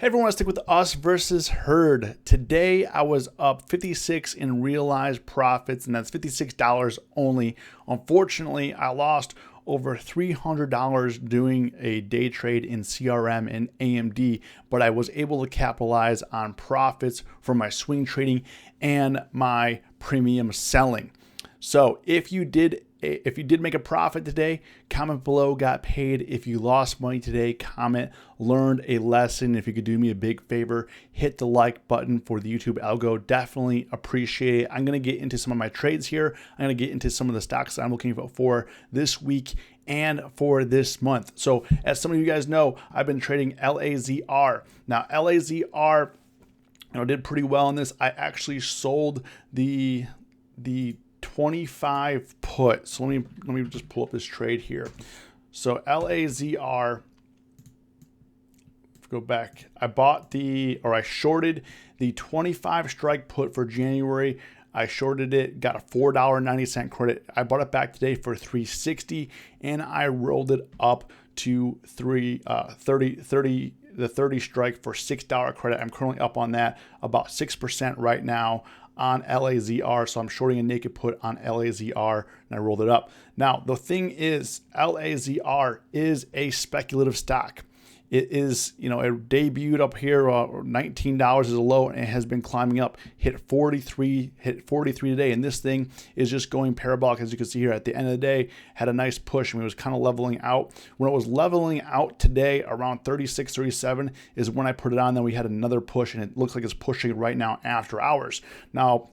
Hey everyone, let's stick with us versus herd. Today I was up 56 in realized profits, and that's $56 only. Unfortunately, I lost over $300 doing a day trade in CRM and AMD, but I was able to capitalize on profits from my swing trading and my premium selling. So if you did make a profit today, comment below, got paid. If you lost money today, comment, learned a lesson. If you could do me a big favor, hit the like button for the YouTube algo. Definitely appreciate it. I'm going to get into some of my trades here. I'm going to get into some of the stocks that I'm looking for this week and for this month. So as some of you guys know, I've been trading LAZR. Now LAZR, did pretty well in this. I actually sold the 25 put. So let me just pull up this trade here. So LAZR, go back. I shorted the 25 strike put for January. I shorted it, got a $4.90 credit. I bought it back today for $3.60, and I rolled it up to the 30 strike for $6 credit. I'm currently up on that about 6% right now on LAZR. So I'm shorting a naked put on LAZR, and I rolled it up. Now, the thing is, LAZR is a speculative stock. It is, it debuted up here, $19 is a low, and it has been climbing up, hit 43 today, and this thing is just going parabolic, as you can see here. At the end of the day, had a nice push, and it was kind of leveling out. When it was leveling out today, around 36, 37 is when I put it on. Then we had another push, and it looks like it's pushing right now after hours. Now,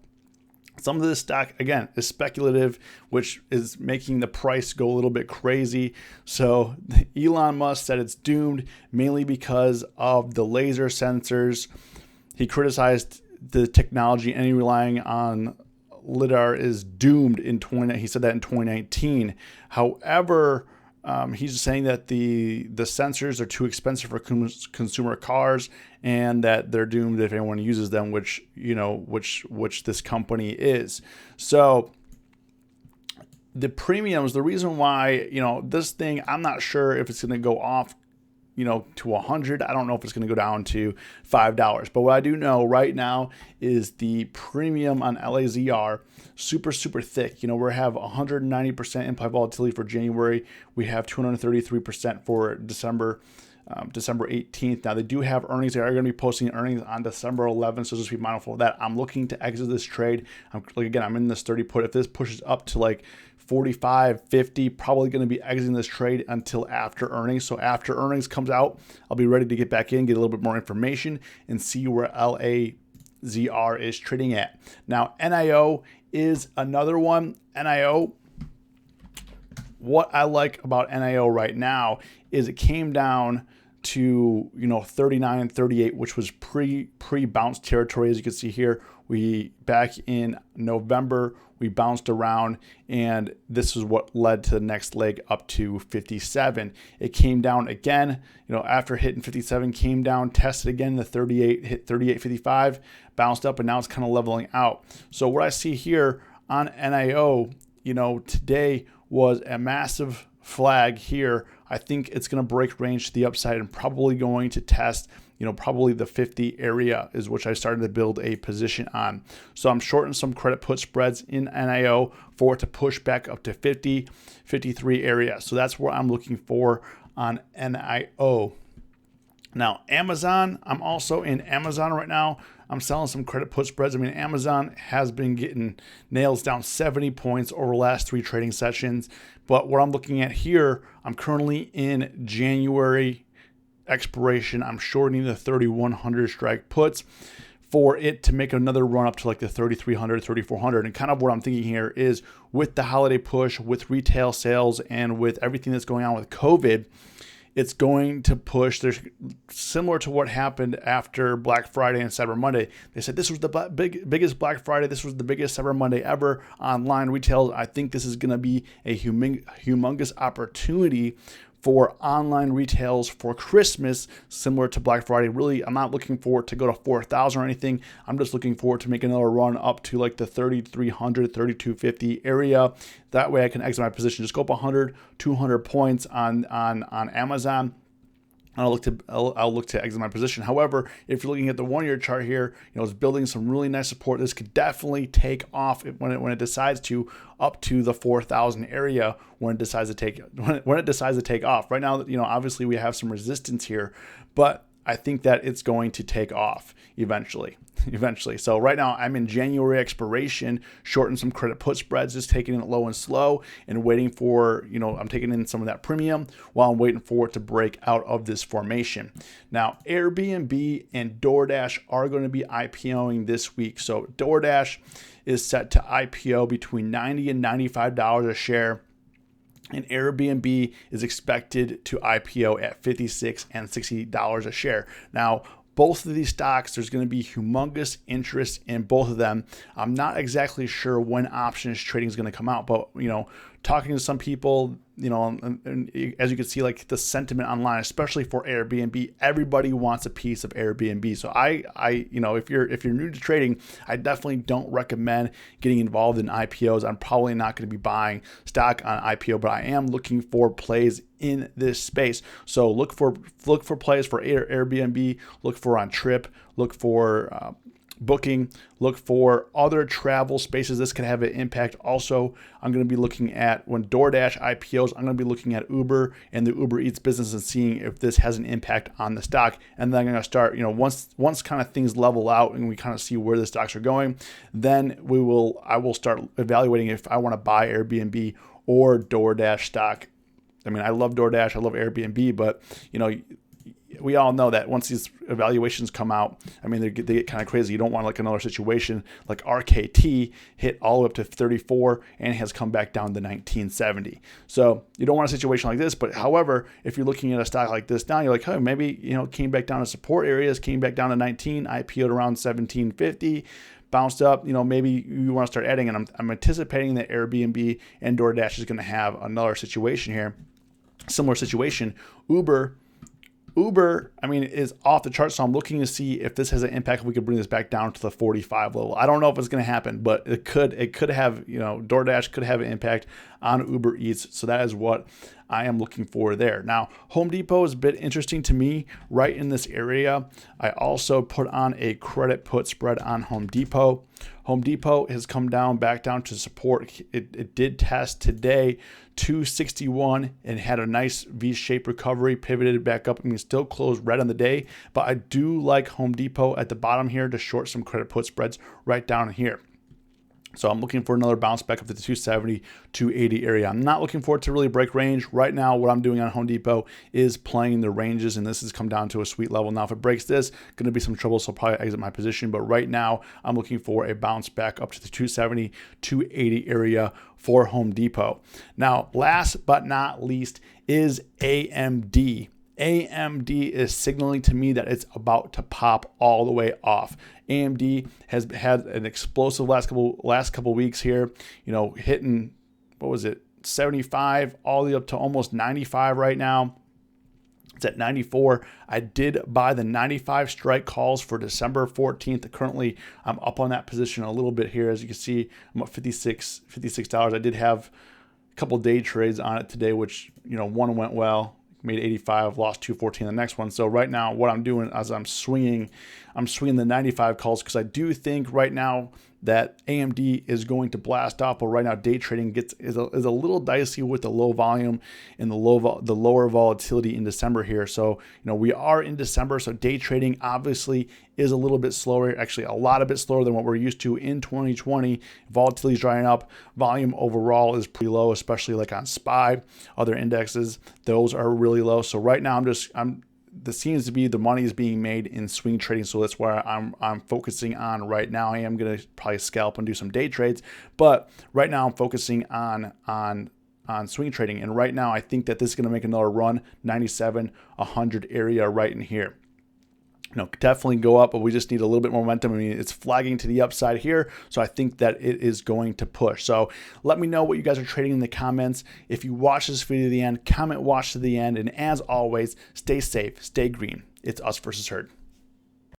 some of this stock, again, is speculative, which is making the price go a little bit crazy. So Elon Musk said it's doomed, mainly because of the laser sensors. He criticized the technology. Any relying on LiDAR is doomed in 20. He said that in 2019. However, he's saying that the sensors are too expensive for consumer cars, and that they're doomed if anyone uses them, which this company is. So the premiums, the reason why, this thing, I'm not sure if it's going to go off, to 100. I don't know if it's going to go down to $5. But what I do know right now is the premium on LAZR, super thick. We have 190% implied volatility for January. We have 233% for December 18th. Now, they do have earnings. They are going to be posting earnings on December 11th, so just be mindful of that. I'm looking to exit this trade. I'm in this 30 put. If this pushes up to like 45, 50, probably going to be exiting this trade until after earnings. So after earnings comes out, I'll be ready to get back in, get a little bit more information, and see where LAZR is trading at. Now, NIO is another one. NIO, what I like about NIO right now is it came down to 39, 38, which was pre-bounce territory. As you can see here, back in November, we bounced around, and this is what led to the next leg up to 57. It came down again, after hitting 57, came down, tested again the 38, hit 38.55, bounced up, and now it's kind of leveling out. So what I see here on NIO, today was a massive flag here. I think it's going to break range to the upside and probably going to test, probably the 50 area is which I started to build a position on. So I'm shorting some credit put spreads in NIO for it to push back up to 50, 53 area. So that's where I'm looking for on NIO. Now, Amazon, I'm also in Amazon right now. I'm selling some credit put spreads. Amazon has been getting nails down 70 points over the last 3 trading sessions. But what I'm looking at here, I'm currently in January expiration. I'm shorting the 3,100 strike puts for it to make another run up to like the 3,300, 3,400. And kind of what I'm thinking here is, with the holiday push, with retail sales, and with everything that's going on with COVID, it's going to push. There's similar to what happened after Black Friday and Cyber Monday. They said this was the biggest Black Friday. This was the biggest Cyber Monday ever online retail. I think this is going to be a humongous opportunity for online retails for Christmas, similar to Black Friday. Really, I'm not looking for it to go to 4,000 or anything. I'm just looking forward to make another run up to like the 3,300, 3,250 area. That way I can exit my position. Just go up 100, 200 points on Amazon. I'll look to exit my position. However, if you're looking at the 1-year chart here, it's building some really nice support. This could definitely take off when it decides to, up to the 4,000 area when it decides to take off. Right now, obviously we have some resistance here, but I think that it's going to take off eventually. So right now I'm in January expiration, shorting some credit put spreads, just taking it low and slow and waiting for, I'm taking in some of that premium while I'm waiting for it to break out of this formation. Now, Airbnb and DoorDash are going to be IPOing this week. So DoorDash is set to IPO between $90 and $95 a share. And Airbnb is expected to IPO at $56 and $60 a share. Now, both of these stocks, there's going to be humongous interest in both of them. I'm not exactly sure when options trading is going to come out, but talking to some people, and as you can see, like the sentiment online, especially for Airbnb, everybody wants a piece of Airbnb. So if you're new to trading, I definitely don't recommend getting involved in IPOs. I'm probably not going to be buying stock on IPO, but I am looking for plays in this space. So look for plays for Airbnb, look for on Trip, look for Booking, look for other travel spaces. This could have an impact. Also, I'm going to be looking at when DoorDash IPOs, I'm going to be looking at Uber and the Uber Eats business and seeing if this has an impact on the stock. And then I'm going to start, once kind of things level out and we kind of see where the stocks are going, then I will start evaluating if I want to buy Airbnb or DoorDash stock. I mean, I love DoorDash, I love Airbnb, but we all know that once these evaluations come out, I mean, they get kind of crazy. You don't want like another situation like RKT hit all the way up to 34 and has come back down to 1970. So you don't want a situation like this. But however, if you're looking at a stock like this now, you're like, hey, maybe, came back down to support areas, came back down to 19, IPO'd around 1750. Bounced up, maybe you want to start adding, and I'm anticipating that Airbnb and DoorDash is going to have another situation here. Similar situation. Uber, I mean, is off the chart, so I'm looking to see if this has an impact, if we could bring this back down to the 45 level. I don't know if it's going to happen, but it could have, DoorDash could have an impact on Uber Eats, so that is what I am looking for there. Now, Home Depot is a bit interesting to me right in this area. I also put on a credit put spread on Home Depot. Home Depot has come back down to support. It did test today 261 and had a nice V-shaped recovery, pivoted back up. I mean, still closed red on the day, but I do like Home Depot at the bottom here to short some credit put spreads right down here. So I'm looking for another bounce back up to the 270, 280 area. I'm not looking for it to really break range. Right now, what I'm doing on Home Depot is playing the ranges, and this has come down to a sweet level. Now, if it breaks this, going to be some trouble, so I'll probably exit my position. But right now, I'm looking for a bounce back up to the 270, 280 area for Home Depot. Now, last but not least is AMD. AMD is signaling to me that it's about to pop all the way off. AMD has had an explosive last couple weeks here, hitting, 75 all the way up to almost 95 right now. It's at 94. I did buy the 95 strike calls for December 14th. Currently, I'm up on that position a little bit here. As you can see, I'm up $56. I did have a couple day trades on it today, which, one went well. Made 85, lost 214 the next one. So right now, what I'm doing is I'm swinging the 95 calls because I do think right now that AMD is going to blast off. But right now, day trading is a little dicey with the low volume and the lower volatility in December here. So we are in December, so day trading obviously is a little bit slower. Actually, a lot bit slower than what we're used to in 2020. Volatility is drying up. Volume overall is pretty low, especially like on SPY, other indexes. Those are really low. So right now, this seems to be the money is being made in swing trading, so that's where I'm focusing on right now. I am going to probably scalp and do some day trades, but right now I'm focusing on swing trading. And right now I think that this is going to make another run, 97, 100 area right in here. Definitely go up, but we just need a little bit more momentum. I mean, it's flagging to the upside here, so I think that it is going to push. So let me know what you guys are trading in the comments. If you watch this video to the end, comment watch to the end, and as always, stay safe, stay green. It's us versus herd.